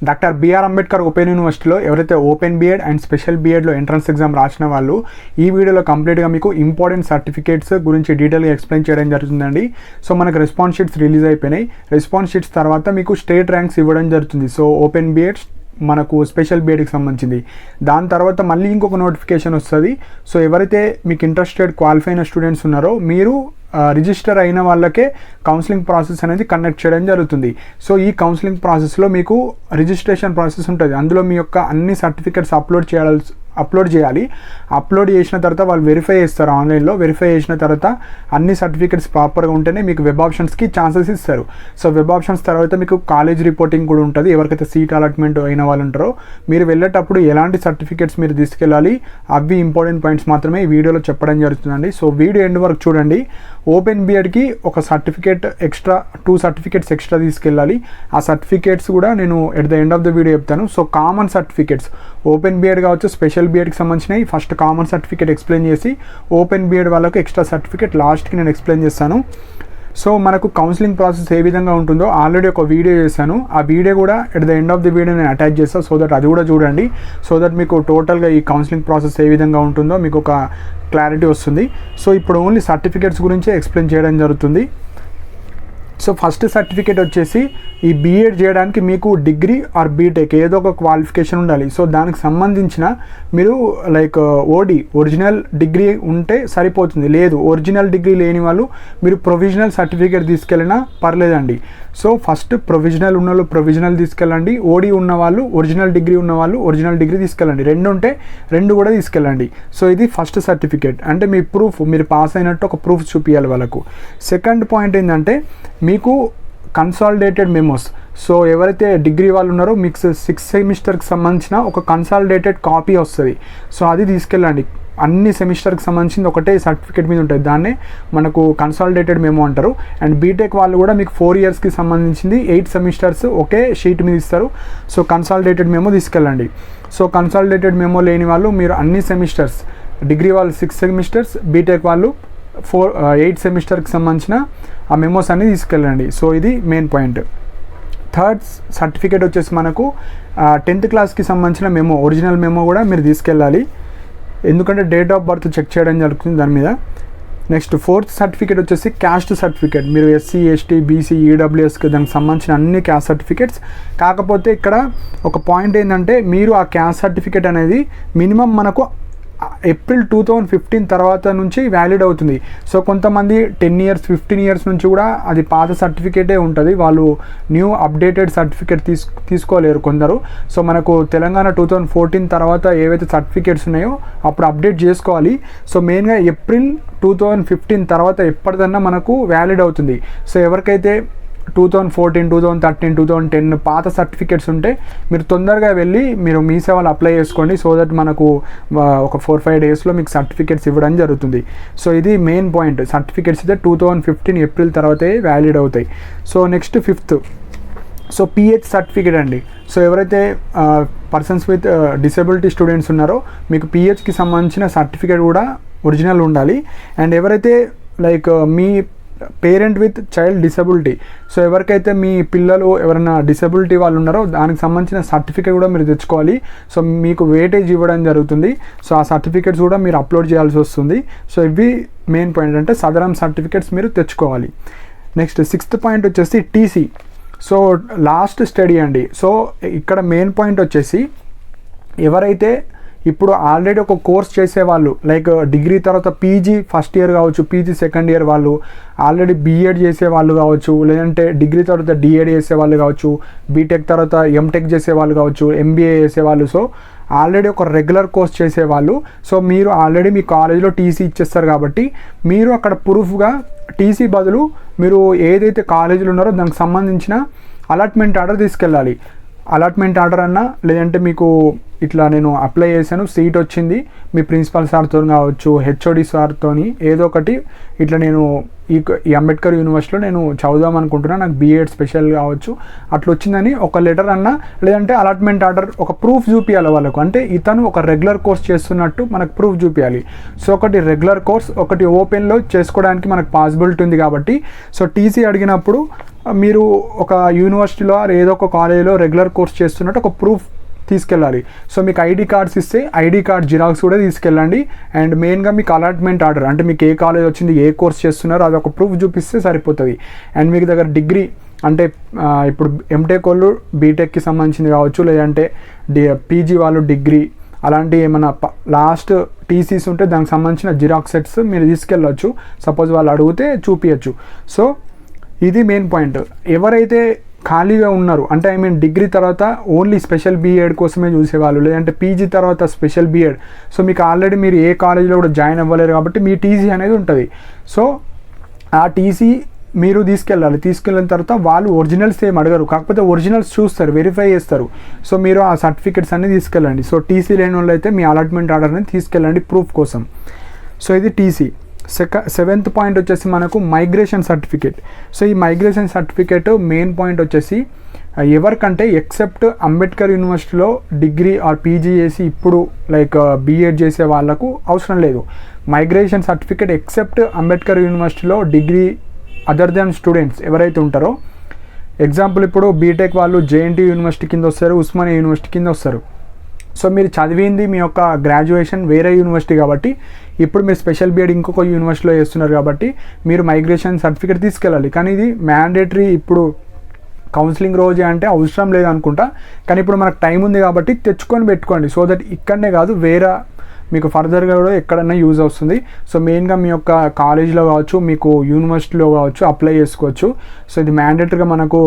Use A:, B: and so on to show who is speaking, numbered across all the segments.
A: Doctor BR Ambedkar open యూనివర్సిటీలో ఎవరైతే open BEd and special బీఎడ్లో ఎంట్రన్స్ ఎగ్జామ్ రాసిన వాళ్ళు ఈ వీడియోలో కంప్లీట్గా మీకు ఇంపార్టెంట్ సర్టిఫికేట్స్ గురించి డీటెయిల్గా ఎక్స్ప్లెయిన్ చేయడం జరుగుతుందండి. సో మనకు రెస్పాన్స్ షీట్స్ రిలీజ్ అయిపోయినాయి. రెస్పాన్స్ షీట్స్ తర్వాత మీకు స్టేట్ ర్యాంక్స్ ఇవ్వడం జరుగుతుంది. సో ఓపెన్ బీఎడ్ మనకు స్పెషల్ బీఎడ్కి సంబంధించింది. దాని తర్వాత మళ్ళీ ఇంకొక నోటిఫికేషన్ వస్తుంది. సో ఎవరైతే మీకు ఇంట్రెస్టెడ్ క్వాలిఫై అయిన స్టూడెంట్స్ ఉన్నారో మీరు రిజిస్టర్ అయిన వాళ్ళకే కౌన్సిలింగ్ ప్రాసెస్ అనేది కండక్ట్ చేయడం జరుగుతుంది. సో ఈ కౌన్సిలింగ్ ప్రాసెస్లో మీకు రిజిస్ట్రేషన్ ప్రాసెస్ ఉంటుంది. అందులో మీ యొక్క అన్ని సర్టిఫికేట్స్ అప్లోడ్ చేయాలి. అప్లోడ్ చేసిన తర్వాత వాళ్ళు వెరిఫై చేస్తారు ఆన్లైన్లో. వెరిఫై చేసిన తర్వాత అన్ని సర్టిఫికేట్స్ ప్రాపర్గా ఉంటేనే మీకు వెబ్ ఆప్షన్స్కి ఛాన్సెస్ ఇస్తారు. సో వెబ్ ఆప్షన్స్ తర్వాత మీకు కాలేజ్ రిపోర్టింగ్ కూడా ఉంటుంది. ఎవరికైతే సీట్ అలాట్మెంట్ అయిన వాళ్ళు ఉంటారో మీరు వెళ్ళేటప్పుడు ఎలాంటి సర్టిఫికేట్స్ మీరు తీసుకెళ్ళాలి అవి ఇంపార్టెంట్ పాయింట్స్ మాత్రమే ఈ వీడియోలో చెప్పడం జరుగుతుందండి. సో వీడియో ఎండ్ వరకు చూడండి. ఓపెన్ బీఎడ్కి ఒక సర్టిఫికేట్ ఎక్స్ట్రా 2 సర్టిఫికేట్స్ ఎక్స్ట్రా తీసుకెళ్ళాలి. ఆ సర్టిఫికేట్స్ కూడా నేను at the end of the video చెప్తాను. So common certificates open BEd కావచ్చు, స్పెషల్ బీఎడ్కి సంబంధించినవి ఫస్ట్ కామన్ సర్టిఫికేట్ ఎక్స్ప్లెయిన్ చేసి ఓపెన్ బీఎడ్ వాళ్ళకు ఎక్స్ట్రా సర్టిఫికేట్ లాస్ట్కి నేను ఎక్స్ప్లెయిన్ చేస్తాను. సో మనకు కౌన్సిలింగ్ ప్రాసెస్ ఏ విధంగా ఉంటుందో ఆల్రెడీ ఒక వీడియో చేశాను. ఆ వీడియో కూడా at the end of the video నేను అటాచ్ చేస్తాను. సో దట్ అది కూడా చూడండి. సో దట్ మీకు టోటల్గా ఈ కౌన్సిలింగ్ ప్రాసెస్ ఏ విధంగా ఉంటుందో మీకు ఒక క్లారిటీ వస్తుంది. సో ఇప్పుడు ఓన్లీ సర్టిఫికేట్స్ గురించే ఎక్స్ప్లెయిన్ చేయడం జరుగుతుంది. సో ఫస్ట్ సర్టిఫికేట్ వచ్చేసి ఈ బీఎడ్ చేయడానికి మీకు డిగ్రీ ఆర్ బీటెక్ ఏదో ఒక క్వాలిఫికేషన్ ఉండాలి. సో దానికి సంబంధించిన మీరు లైక్ ఒరిజినల్ డిగ్రీ ఉంటే సరిపోతుంది. లేదు ఒరిజినల్ డిగ్రీ లేని వాళ్ళు మీరు ప్రొవిజనల్ సర్టిఫికేట్ తీసుకెళ్ళినా పర్లేదండి. సో ఫస్ట్ ప్రొవిజనల్ ఉన్న వాళ్ళు ప్రొవిజనల్ తీసుకెళ్ళండి. ఓడి ఉన్న వాళ్ళు ఒరిజినల్ డిగ్రీ ఉన్న వాళ్ళు ఒరిజినల్ డిగ్రీ తీసుకెళ్ళండి. 2 ఉంటే 2 కూడా తీసుకెళ్ళండి. సో ఇది ఫస్ట్ సర్టిఫికేట్, అంటే మీ ప్రూఫ్ మీరు పాస్ అయినట్టు ఒక ప్రూఫ్ చూపించాలి వాళ్ళకు. సెకండ్ పాయింట్ ఏంటంటే మీకు కన్సాలిడేటెడ్ మెమోస్. సో ఎవరైతే డిగ్రీ వాళ్ళు ఉన్నారో మీకు 6th సెమిస్టర్కి సంబంధించిన ఒక కన్సాలిడేటెడ్ కాపీ వస్తుంది. సో అది తీసుకెళ్ళండి. అన్ని సెమిస్టర్కి సంబంధించింది ఒకటే సర్టిఫికేట్ మీద ఉంటుంది. దాన్నే మనకు కన్సాలిడేటెడ్ మెమో అంటారు. అండ్ బీటెక్ వాళ్ళు కూడా మీకు 4 ఇయర్స్కి సంబంధించింది 8 సెమిస్టర్స్ ఒకే షీట్ మీద ఇస్తారు. సో కన్సాలిడేటెడ్ మెమో తీసుకెళ్ళండి. సో కన్సాలిడేటెడ్ మెమో లేని వాళ్ళు మీరు అన్ని సెమిస్టర్స్, డిగ్రీ వాళ్ళు 6 సెమిస్టర్స్, బీటెక్ వాళ్ళు 8 సెమిస్టర్కి సంబంధించిన ఆ మెమోస్ అన్ని తీసుకెళ్ళండి. సో ఇది మెయిన్ పాయింట్. థర్డ్ సర్టిఫికేట్ వచ్చేసి మనకు 10th క్లాస్కి సంబంధించిన మెమో, ఒరిజినల్ మెమో కూడా మీరు తీసుకెళ్ళాలి. ఎందుకంటే డేట్ ఆఫ్ బర్త్ చెక్ చేయడం జరుగుతుంది దాని మీద. నెక్స్ట్ 4th సర్టిఫికేట్ వచ్చేసి క్యాస్ట్ సర్టిఫికేట్. మీరు ఎస్సీ, ఎస్టీ, బీసీ, ఈడబ్ల్యూఎస్కి దానికి సంబంధించిన అన్ని క్యాస్ట్ సర్టిఫికేట్స్. కాకపోతే ఇక్కడ ఒక పాయింట్ ఏంటంటే మీరు ఆ క్యాస్ట్ సర్టిఫికేట్ అనేది మినిమం మనకు ఏప్రిల్ 2015 తర్వాత నుంచి వ్యాలిడ్ అవుతుంది. సో కొంతమంది 10 ఇయర్స్ 15 ఇయర్స్ నుంచి కూడా అది పాత సర్టిఫికేటే ఉంటుంది. వాళ్ళు న్యూ అప్డేటెడ్ సర్టిఫికేట్ తీసుకోలేరు కొందరు. సో మనకు తెలంగాణ 2014 తర్వాత ఏవైతే సర్టిఫికేట్స్ ఉన్నాయో అప్పుడు అప్డేట్ చేసుకోవాలి. సో మెయిన్గా ఏప్రిల్ 2015 తర్వాత ఎప్పటిదన్నా మనకు వ్యాలిడ్ అవుతుంది. సో ఎవరికైతే 2014, 2013, 2010 పాత సర్టిఫికేట్స్ ఉంటే మీరు తొందరగా వెళ్ళి మీరు మీ సేవలు అప్లై చేసుకోండి. సో దట్ మనకు ఒక 4-5 డేస్లో మీకు సర్టిఫికేట్స్ ఇవ్వడం జరుగుతుంది. సో ఇది మెయిన్ పాయింట్. సర్టిఫికేట్స్ అయితే 2015 ఏప్రిల్ తర్వాతే వ్యాలిడ్ అవుతాయి. So next 5th so pH certificate అండి. సో ఎవరైతే పర్సన్స్ విత్ డిసేబిలిటీ స్టూడెంట్స్ ఉన్నారో మీకు పిహెచ్కి సంబంధించిన సర్టిఫికేట్ కూడా ఒరిజినల్ ఉండాలి. అండ్ ఎవరైతే like me parent with child disability, so ఎవరికైతే మీ పిల్లలు ఎవరైనా డిసబిలిటీ వాళ్ళు ఉన్నారో దానికి సంబంధించిన సర్టిఫికేట్ కూడా మీరు తెచ్చుకోవాలి. సో మీకు వెయిటేజ్ ఇవ్వడం జరుగుతుంది. సో ఆ సర్టిఫికేట్స్ కూడా మీరు అప్లోడ్ చేయాల్సి వస్తుంది. సో ఇవి మెయిన్ పాయింట్, అంటే సదరం సర్టిఫికేట్స్ మీరు తెచ్చుకోవాలి. నెక్స్ట్ 6th పాయింట్ వచ్చేసి టీసీ. సో లాస్ట్ స్టడీ అండి. సో ఇక్కడ మెయిన్ పాయింట్ వచ్చేసి ఎవరైతే ఇప్పుడు ఆల్రెడీ ఒక కోర్స్ చేసేవాళ్ళు లైక్ డిగ్రీ తర్వాత పీజీ ఫస్ట్ ఇయర్ కావచ్చు, పీజీ సెకండ్ ఇయర్ వాళ్ళు, ఆల్రెడీ బీఎడ్ చేసేవాళ్ళు కావచ్చు, లేదంటే డిగ్రీ తర్వాత డిఎడ్ చేసేవాళ్ళు కావచ్చు, బీటెక్ తర్వాత ఎంటెక్ చేసేవాళ్ళు కావచ్చు, ఎంబీఏ చేసేవాళ్ళు. సో ఆల్రెడీ ఒక రెగ్యులర్ కోర్స్ చేసేవాళ్ళు. సో మీరు ఆల్రెడీ మీ కాలేజీలో టీసీ ఇచ్చేస్తారు కాబట్టి మీరు అక్కడ ప్రూఫ్గా టీసీ బదులు మీరు ఏదైతే కాలేజీలో ఉన్నారో దానికి సంబంధించిన అలాట్మెంట్ ఆర్డర్ తీసుకెళ్ళాలి. అలాట్మెంట్ ఆర్డర్ అన్నా లేదంటే మీకు ఇట్లా నేను అప్లై చేశాను, సీట్ వచ్చింది, మీ ప్రిన్సిపల్ సార్తో కావచ్చు, హెచ్ఓడి సార్తో ఏదో ఒకటి ఇట్లా నేను ఈ అంబేద్కర్ యూనివర్సిటీలో నేను చదువుదాం అనుకుంటున్నాను, నాకు బీఎడ్ స్పెషల్ కావచ్చు అట్లా వచ్చిందని ఒక లెటర్ అన్నా, లేదంటే అలాట్మెంట్ ఆర్డర్ ఒక ప్రూఫ్ చూపించాలి వాళ్ళకు. అంటే ఇతను ఒక రెగ్యులర్ కోర్స్ చేస్తున్నట్టు మనకు ప్రూఫ్ చూపించాలి. సో ఒకటి రెగ్యులర్ కోర్స్, ఒకటి ఓపెన్లో చేసుకోవడానికి మనకు పాసిబిలిటీ ఉంది కాబట్టి సో టీసీ అడిగినప్పుడు మీరు ఒక యూనివర్సిటీలో ఏదో ఒక కాలేజీలో రెగ్యులర్ కోర్స్ చేస్తున్నట్టు ఒక ప్రూఫ్ తీసుకెళ్ళాలి. సో మీకు ఐడి కార్డ్స్ ఇస్తే ఐడి కార్డ్ జిరాక్స్ కూడా తీసుకెళ్ళండి. అండ్ మెయిన్గా మీకు అలాట్మెంట్ ఆర్డర్, అంటే మీకు ఏ కాలేజ్ వచ్చింది, ఏ కోర్స్ చేస్తున్నారో అది ఒక ప్రూఫ్ చూపిస్తే సరిపోతుంది. అండ్ మీకు దగ్గర డిగ్రీ అంటే ఇప్పుడు ఎంటెక్ వాళ్ళు బీటెక్కి సంబంధించింది కావచ్చు, లేదంటే పీజీ వాళ్ళు డిగ్రీ అలాంటి ఏమైనా లాస్ట్ టీసీస్ ఉంటే దానికి సంబంధించిన జిరాక్స్ సెట్స్ మీరు తీసుకెళ్ళవచ్చు. సపోజ్ వాళ్ళు అడిగితే చూపించచ్చు. సో ఇది మెయిన్ పాయింట్. ఎవరైతే ఖాళీగా ఉన్నారు అంటే ఐ మీన్ డిగ్రీ తర్వాత ఓన్లీ స్పెషల్ బీఎడ్ కోసమే చూసేవాళ్ళు, లేదంటే పీజీ తర్వాత స్పెషల్ బీఎడ్, సో మీకు ఆల్రెడీ మీరు ఏ కాలేజీలో కూడా జాయిన్ అవ్వలేరు కాబట్టి మీ టీసీ అనేది ఉంటుంది. సో ఆ టీసీ మీరు తీసుకెళ్ళిన తర్వాత వాళ్ళు ఒరిజినల్స్ ఏం అడగరు, కాకపోతే ఒరిజినల్స్ చూస్తారు, వెరిఫై చేస్తారు. సో మీరు ఆ సర్టిఫికెట్స్ అన్ని తీసుకెళ్ళండి. సో టీసీ లేని వాళ్ళు అయితే మీ అలాట్మెంట్ ఆర్డర్ని తీసుకెళ్ళండి ప్రూఫ్ కోసం. సో ఇది టీసీ. సెవెంత్ పాయింట్ వచ్చేసి మనకు మైగ్రేషన్ సర్టిఫికేట్. సో ఈ మైగ్రేషన్ సర్టిఫికేట్ మెయిన్ పాయింట్ వచ్చేసి ఎవరికంటే ఎక్సెప్ట్ అంబేద్కర్ యూనివర్సిటీలో డిగ్రీ ఆర్ పీజీ చేసి ఇప్పుడు లైక్ బీఎడ్ చేసే వాళ్ళకు అవసరం లేదు. మైగ్రేషన్ సర్టిఫికేట్ ఎక్సెప్ట్ అంబేద్కర్ యూనివర్సిటీలో డిగ్రీ అదర్ దాన్ స్టూడెంట్స్ ఎవరైతే ఉంటారో, ఎగ్జాంపుల్ ఇప్పుడు బీటెక్ వాళ్ళు జేఎన్టీ యూనివర్సిటీ కింద వస్తారు, ఉస్మానియా యూనివర్సిటీ కింద వస్తారు. సో మీరు చదివింది మీ యొక్క గ్రాడ్యుయేషన్ వేరే యూనివర్సిటీ కాబట్టి ఇప్పుడు మీరు స్పెషల్ బీఎడ్ ఇంకొక యూనివర్సిటీలో చేస్తున్నారు కాబట్టి మీరు మైగ్రేషన్ సర్టిఫికేట్ తీసుకెళ్ళాలి. కానీ ఇది మ్యాండేటరీ ఇప్పుడు కౌన్సిలింగ్ రోజే అంటే అవసరం లేదనుకుంటా, కానీ ఇప్పుడు మనకు టైం ఉంది కాబట్టి తెచ్చుకొని పెట్టుకోండి. సో దట్ ఇక్కడనే కాదు వేరే మీకు ఫర్దర్గా కూడా ఎక్కడన్నా యూజ్ అవుతుంది. సో మెయిన్గా మీ యొక్క కాలేజ్లో కావచ్చు, మీకు యూనివర్సిటీలో కావచ్చు అప్లై చేసుకోవచ్చు. సో ఇది మ్యాండేటరీగా మనకు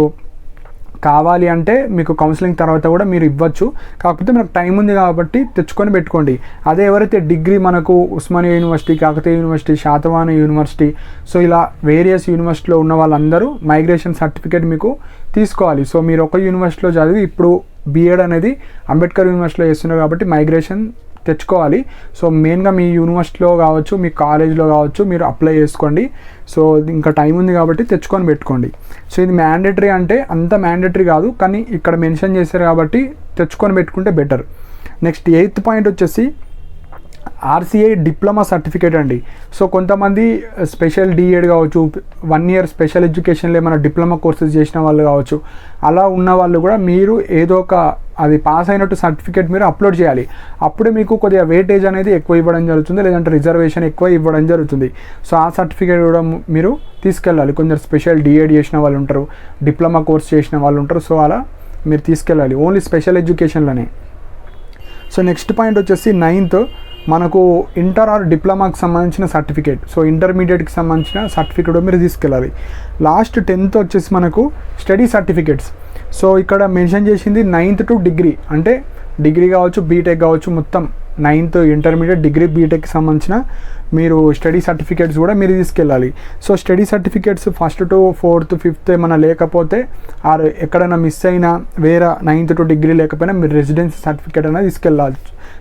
A: కావాలి అంటే మీకు కౌన్సిలింగ్ తర్వాత కూడా మీరు ఇవ్వచ్చు, కాకపోతే మనకు టైం ఉంది కాబట్టి తెచ్చుకొని పెట్టుకోండి. అదే ఎవరైతే డిగ్రీ మనకు Osmania university, Kakatiya university, Satavahana university, so ఇలా వేరియస్ యూనివర్సిటీలో ఉన్న వాళ్ళందరూ మైగ్రేషన్ సర్టిఫికేట్ మీకు తీసుకోవాలి. సో మీరు ఒక యూనివర్సిటీలో చదివి ఇప్పుడు బీఎడ్ అనేది అంబేద్కర్ యూనివర్సిటీలో చేస్తున్నారు కాబట్టి మైగ్రేషన్ తెచ్చుకోవాలి. సో మెయిన్గా మీ యూనివర్సిటీలో కావచ్చు, మీ కాలేజ్లో కావచ్చు మీరు అప్లై చేసుకోండి. సో ఇంకా టైం ఉంది కాబట్టి తెచ్చుకొని పెట్టుకోండి. సో ఇది మ్యాండేటరీ అంటే అంత మ్యాండేటరీ కాదు, కానీ ఇక్కడ మెన్షన్ చేశారు కాబట్టి తెచ్చుకొని పెట్టుకుంటే బెటర్. నెక్స్ట్ 8th పాయింట్ వచ్చేసి ఆర్సీఐ డిప్లొమా సర్టిఫికేట్ అండి. సో కొంతమంది స్పెషల్ డిఎడ్ కావచ్చు, 1 year స్పెషల్ ఎడ్యుకేషన్లో ఏమైనా డిప్లొమా కోర్సెస్ చేసిన వాళ్ళు కావచ్చు, అలా ఉన్న వాళ్ళు కూడా మీరు ఏదో ఒక అది పాస్ అయినట్టు సర్టిఫికేట్ మీరు అప్లోడ్ చేయాలి. అప్పుడే మీకు కొద్దిగా వెయిటేజ్ అనేది ఎక్కువ ఇవ్వడం జరుగుతుంది, లేదంటే రిజర్వేషన్ ఎక్కువ ఇవ్వడం జరుగుతుంది. సో ఆ సర్టిఫికేట్ కూడా మీరు తీసుకెళ్ళాలి. కొందరు స్పెషల్ డిఎడ్ చేసిన వాళ్ళు ఉంటారు, డిప్లొమా కోర్స్ చేసిన వాళ్ళు ఉంటారు. సో అలా మీరు తీసుకెళ్ళాలి ఓన్లీ స్పెషల్ ఎడ్యుకేషన్లోనే. సో నెక్స్ట్ పాయింట్ వచ్చేసి 9th మనకు ఇంటర్ ఆర్ డిప్లొమాకి సంబంధించిన సర్టిఫికేట్. సో ఇంటర్మీడియట్కి సంబంధించిన సర్టిఫికేట్ మీరు తీసుకెళ్ళాలి. లాస్ట్ 10th వచ్చేసి మనకు స్టడీ సర్టిఫికేట్స్. సో ఇక్కడ మెన్షన్ చేసింది 9th to డిగ్రీ, అంటే డిగ్రీ కావచ్చు, బీటెక్ కావచ్చు, మొత్తం 9th ఇంటర్మీడియట్, డిగ్రీ, బీటెక్కి సంబంధించిన మీరు స్టడీ సర్టిఫికేట్స్ కూడా మీరు తీసుకెళ్ళాలి. So study certificates 1st to 4th 5th ఏమైనా లేకపోతే ఆర్ ఎక్కడైనా మిస్ అయినా వేరే 9th to డిగ్రీ లేకపోయినా మీరు రెసిడెన్సీ సర్టిఫికేట్ అనేది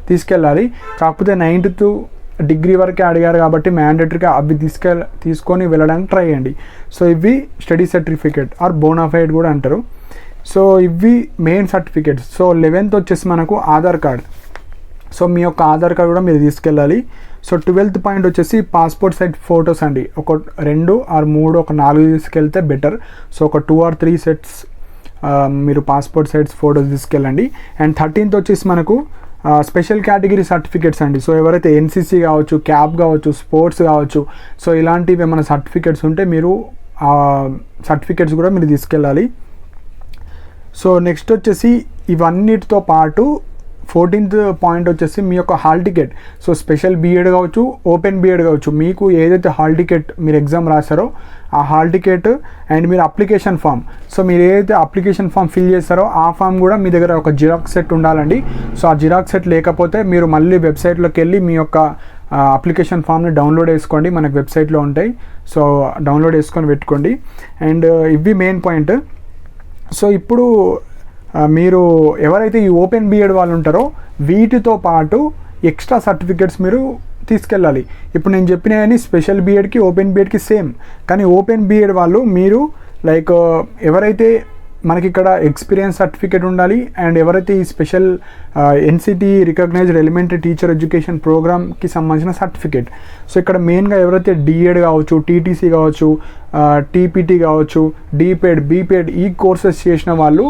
A: తీసుకెళ్ళాలి. కాకపోతే 9th to డిగ్రీ వరకే అడిగారు కాబట్టి మ్యాండేటరీగా అవి తీసుకొని వెళ్ళడానికి ట్రై చేయండి. సో ఇవి స్టడీ సర్టిఫికేట్ ఆర్ బోనాఫైడ్ కూడా అంటారు. సో ఇవి మెయిన్ సర్టిఫికేట్స్. సో 11th వచ్చేసి మనకు ఆధార్ కార్డ్. సో మీ యొక్క ఆధార్ కార్డ్ కూడా మీరు తీసుకెళ్ళాలి. సో 12th పాయింట్ వచ్చేసి పాస్పోర్ట్ సైజ్ ఫొటోస్ అండి. ఒక 2 or 3 ఒక 4 తీసుకెళ్తే బెటర్. సో ఒక 2 or 3 sets మీరు పాస్పోర్ట్ సైజ్ ఫొటోస్ తీసుకెళ్ళండి. అండ్ 13th వచ్చేసి మనకు స్పెషల్ కేటగిరీ సర్టిఫికేట్స్ అండి. సో ఎవరైతే ఎన్సీసీ కావచ్చు, క్యాప్ కావచ్చు, స్పోర్ట్స్ కావచ్చు, సో ఇలాంటివి ఏమైనా సర్టిఫికేట్స్ ఉంటే మీరు సర్టిఫికేట్స్ కూడా మీరు తీసుకెళ్ళాలి. సో నెక్స్ట్ వచ్చేసి ఇవన్నిటితో పాటు 14th పాయింట్ వచ్చేసి మీ యొక్క hall ticket. So special BEd కావచ్చు, ఓపెన్ బీఎడ్ కావచ్చు, మీకు ఏదైతే హాల్ టికెట్ మీరు ఎగ్జామ్ రాశారో ఆ హాల్ టికెట్ అండ్ మీరు అప్లికేషన్ ఫామ్. సో మీరు ఏదైతే అప్లికేషన్ ఫామ్ ఫిల్ చేస్తారో ఆ ఫామ్ కూడా మీ దగ్గర ఒక జిరాక్స్ సెట్ ఉండాలండి. సో ఆ జిరాక్స్ సెట్ లేకపోతే మీరు మళ్ళీ వెబ్సైట్లోకి వెళ్ళి మీ యొక్క అప్లికేషన్ ఫామ్ని డౌన్లోడ్ చేసుకోండి, మనకు వెబ్సైట్లో ఉంటాయి. సో డౌన్లోడ్ చేసుకొని పెట్టుకోండి. అండ్ ఇవి మెయిన్ పాయింట్. సో ఇప్పుడు మీరు ఎవరైతే ఈ ఓపెన్ బీఎడ్ వాళ్ళు ఉంటారో వీటితో పాటు ఎక్స్ట్రా సర్టిఫికేట్స్ మీరు తీసుకెళ్ళాలి. ఇప్పుడు నేను చెప్పినవన్నీ స్పెషల్ బీఎడ్కి ఓపెన్ బీఎడ్కి సేమ్, కానీ ఓపెన్ బీఎడ్ వాళ్ళు మీరు లైక్ ఎవరైతే మనకి ఇక్కడ ఎక్స్పీరియన్స్ సర్టిఫికేట్ ఉండాలి, అండ్ ఎవరైతే ఈ special NCT recognized elementary teacher education ప్రోగ్రామ్కి సంబంధించిన సర్టిఫికేట్. సో ఇక్కడ మెయిన్గా ఎవరైతే డిఎడ్ కావచ్చు, టీటీసీ కావచ్చు, టీపీటీ కావచ్చు, డిపెడ్, బీపెడ్ ఈ కోర్సెస్ చేసిన వాళ్ళు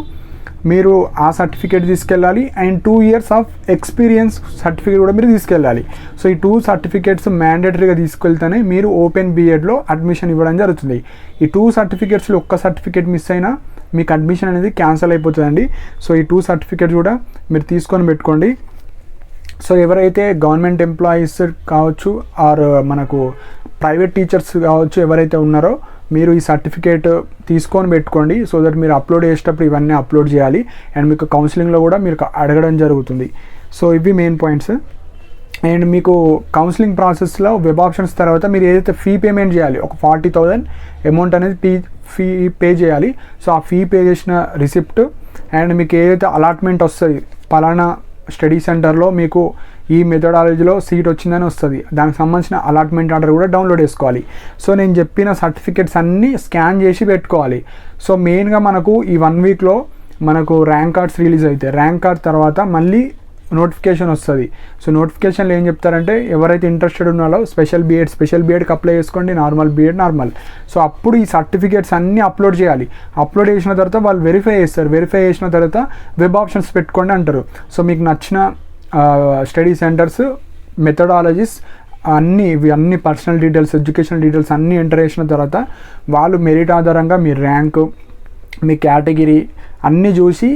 A: మీరు ఆ సర్టిఫికేట్ తీసుకెళ్ళాలి, and 2 years of experience certificate కూడా మీరు తీసుకెళ్ళాలి. సో ఈ 2 సర్టిఫికేట్స్ మ్యాండేటరీగా తీసుకెళ్తేనే మీరు ఓపెన్ బీఎడ్లో అడ్మిషన్ ఇవ్వడం జరుగుతుంది. ఈ 2 సర్టిఫికేట్స్లో ఒక్క సర్టిఫికేట్ మిస్ అయినా మీకు అడ్మిషన్ అనేది క్యాన్సిల్ అయిపోతుందండి. సో ఈ 2 సర్టిఫికేట్స్ కూడా మీరు తీసుకొని పెట్టుకోండి. సో ఎవరైతే గవర్నమెంట్ ఎంప్లాయీస్ కావచ్చు ఆర్ మనకు ప్రైవేట్ టీచర్స్ కావచ్చు ఎవరైతే ఉన్నారో మీరు ఈ సర్టిఫికేట్ తీసుకొని పెట్టుకోండి. సో దట్ మీరు అప్లోడ్ చేసేటప్పుడు ఇవన్నీ అప్లోడ్ చేయాలి, అండ్ మీకు కౌన్సిలింగ్లో కూడా మీరు అడగడం జరుగుతుంది. సో ఇవి మెయిన్ పాయింట్స్. అండ్ మీకు కౌన్సిలింగ్ ప్రాసెస్లో వెబ్ ఆప్షన్స్ తర్వాత మీరు ఏదైతే ఫీ పేమెంట్ చేయాలి, ఒక 40,000 అమౌంట్ అనేది ఫీ పే చేయాలి. సో ఆ ఫీ పే చేసిన రిసిప్ట్ అండ్ మీకు ఏదైతే అలాట్మెంట్ వస్తుంది, పలానా స్టడీ సెంటర్లో మీకు ఈ మెథడాలజీలో సీట్ వచ్చిందని వస్తుంది, దానికి సంబంధించిన అలాట్మెంట్ ఆర్డర్ కూడా డౌన్లోడ్ చేసుకోవాలి. సో నేను చెప్పిన సర్టిఫికేట్స్ అన్నీ స్కాన్ చేసి పెట్టుకోవాలి. సో మెయిన్గా మనకు ఈ 1 weekలో మనకు ర్యాంక్ కార్డ్స్ రిలీజ్ అవుతాయి. ర్యాంక్ కార్డ్ తర్వాత మళ్ళీ నోటిఫికేషన్ వస్తుంది. సో నోటిఫికేషన్లో ఏం చెప్తారంటే ఎవరైతే ఇంట్రెస్టెడ్ ఉన్నారో స్పెషల్ బీఎడ్కి అప్లై చేసుకోండి, నార్మల్ బీఎడ్ నార్మల్. సో అప్పుడు ఈ సర్టిఫికేట్స్ అన్నీ అప్లోడ్ చేయాలి. అప్లోడ్ చేసిన తర్వాత వాళ్ళు వెరిఫై చేస్తారు. వెరిఫై చేసిన తర్వాత వెబ్ ఆప్షన్స్ పెట్టుకోండి అంటారు. సో మీకు నచ్చిన స్టడీ సెంటర్స్, మెథడాలజీస్ అన్ని పర్సనల్ డీటెయిల్స్, ఎడ్యుకేషనల్ డీటెయిల్స్ అన్నీ ఎంటర్ చేసిన తర్వాత వాళ్ళు మెరిట్ ఆధారంగా మీ ర్యాంకు, మీ కేటగిరీ అన్నీ చూసి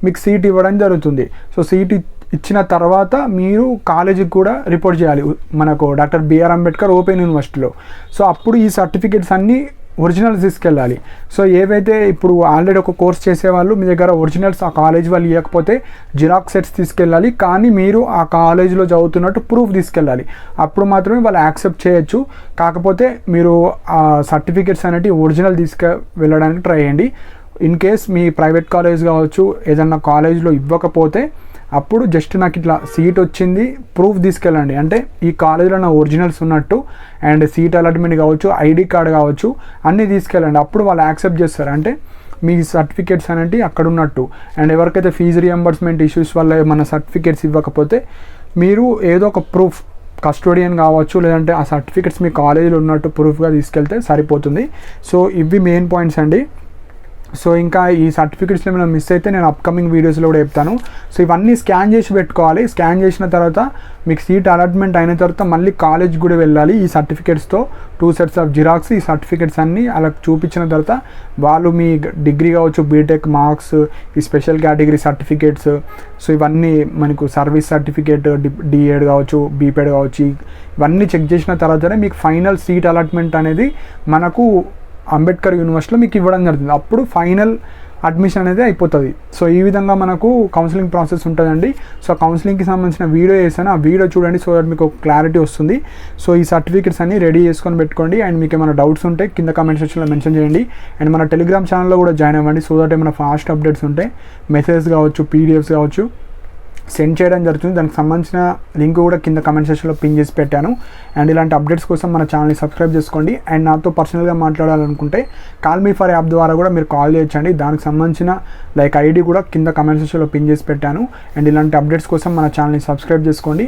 A: మీకు సీట్ ఇవ్వడం జరుగుతుంది. సో సీట్ ఇచ్చిన తర్వాత మీరు కాలేజీకి కూడా రిపోర్ట్ చేయాలి, మనకు డాక్టర్ బిఆర్ అంబేద్కర్ ఓపెన్ యూనివర్సిటీలో. సో అప్పుడు ఈ సర్టిఫికేట్స్ అన్నీ ఒరిజినల్స్ తీసుకెళ్ళాలి. సో ఏవైతే ఇప్పుడు ఆల్రెడీ ఒక కోర్స్ చేసేవాళ్ళు మీ దగ్గర ఒరిజినల్స్ ఆ కాలేజ్ వాళ్ళు ఇవ్వకపోతే జిరాక్స్ సెట్స్ తీసుకెళ్ళాలి, కానీ మీరు ఆ కాలేజీలో చదువుతున్నట్టు ప్రూఫ్ తీసుకెళ్ళాలి. అప్పుడు మాత్రమే వాళ్ళు యాక్సెప్ట్ చేయొచ్చు. కాకపోతే మీరు ఆ సర్టిఫికేట్స్ అనేవి ఒరిజినల్ వెళ్ళడానికి ట్రై చేయండి. In case me private college కావచ్చు ఏదన్నా కాలేజ్లో ఇవ్వకపోతే అప్పుడు జస్ట్ నాకు ఇట్లా సీట్ వచ్చింది ప్రూఫ్ తీసుకెళ్ళండి, అంటే ఈ కాలేజీలో నా ఒరిజినల్స్ ఉన్నట్టు అండ్ సీట్ అలాట్మెంట్ కావచ్చు, ఐడి కార్డ్ కావచ్చు అన్నీ తీసుకెళ్ళండి. అప్పుడు వాళ్ళు యాక్సెప్ట్ చేస్తారు, అంటే మీ సర్టిఫికేట్స్ అనేవి అక్కడ ఉన్నట్టు. అండ్ ఎవరికైతే ఫీజు రియంబర్స్మెంట్ ఇష్యూస్ వల్ల మన సర్టిఫికేట్స్ ఇవ్వకపోతే మీరు ఏదో ఒక ప్రూఫ్, కస్టోడియన్ కావచ్చు లేదంటే ఆ సర్టిఫికేట్స్ మీ కాలేజీలో ఉన్నట్టు ప్రూఫ్గా తీసుకెళ్తే సరిపోతుంది. సో ఇవి మెయిన్ పాయింట్స్ అండి. సో ఇంకా ఈ సర్టిఫికేట్స్లో ఏమైనా మిస్ అయితే నేను అప్కమింగ్ వీడియోస్లో కూడా చెప్తాను. సో ఇవన్నీ స్కాన్ చేసి పెట్టుకోవాలి. స్కాన్ చేసిన తర్వాత మీకు సీట్ అలాట్మెంట్ అయిన తర్వాత మళ్ళీ కాలేజ్ కూడా వెళ్ళాలి. ఈ సర్టిఫికేట్స్తో 2 sets ఆఫ్ జిరాక్స్, ఈ సర్టిఫికేట్స్ అన్నీ అలా చూపించిన తర్వాత వాళ్ళు మీ డిగ్రీ కావచ్చు, బీటెక్ మార్క్స్, ఈ స్పెషల్ కేటగిరీ సర్టిఫికేట్స్, సో ఇవన్నీ మనకు సర్వీస్ సర్టిఫికేట్, డిఎడ్ కావచ్చు, బీపెడ్ కావచ్చు, ఇవన్నీ చెక్ చేసిన తర్వాతనే మీకు ఫైనల్ సీట్ అలాట్మెంట్ అనేది మనకు అంబేద్కర్ యూనివర్సిటీలో మీకు ఇవ్వడం జరుగుతుంది. అప్పుడు ఫైనల్ అడ్మిషన్ అనేది అయిపోతుంది. సో ఈ విధంగా మనకు కౌన్సిలింగ్ ప్రాసెస్ ఉంటుందండి. సో కౌన్సిలింగ్కి సంబంధించిన వీడియో చేశాను, ఆ వీడియో చూడండి. సో దట్ మీకు క్లారిటీ వస్తుంది. సో ఈ సర్టిఫికేట్స్ అన్ని రెడీ చేసుకొని పెట్టుకోండి. అండ్ మీకు ఏమైనా డౌట్స్ ఉంటే కింద కామెంట్ సెక్షన్లో మెన్షన్ చేయండి. అండ్ మన టెలిగ్రామ్ ఛానల్లో కూడా జాయిన్ అవ్వండి. సో దట్ ఏమైనా ఫాస్ట్ అప్డేట్స్ ఉంటే మెసేజ్ కావచ్చు, పీడిఎఫ్స్ కావచ్చు సెండ్ చేయడం జరుగుతుంది. దానికి సంబంధించిన లింక్ కూడా కింద కమెంట్ సెక్షన్లో పిన్ చేసి పెట్టాను. అండ్ ఇలాంటి అప్డేట్స్ కోసం మన ఛానల్ని సబ్స్క్రైబ్ చేసుకోండి. అండ్ నాతో పర్సనల్గా మాట్లాడాలనుకుంటే కాల్ మీ ఫర్ యాప్ ద్వారా కూడా మీరు కాల్ చేయొచ్చండి. దానికి సంబంధించిన ఐడి కూడా కింద కమెంట్ సెక్షన్లో పిన్ చేసి పెట్టాను. అండ్ ఇలాంటి అప్డేట్స్ కోసం మన ఛానల్ని సబ్స్క్రైబ్ చేసుకోండి.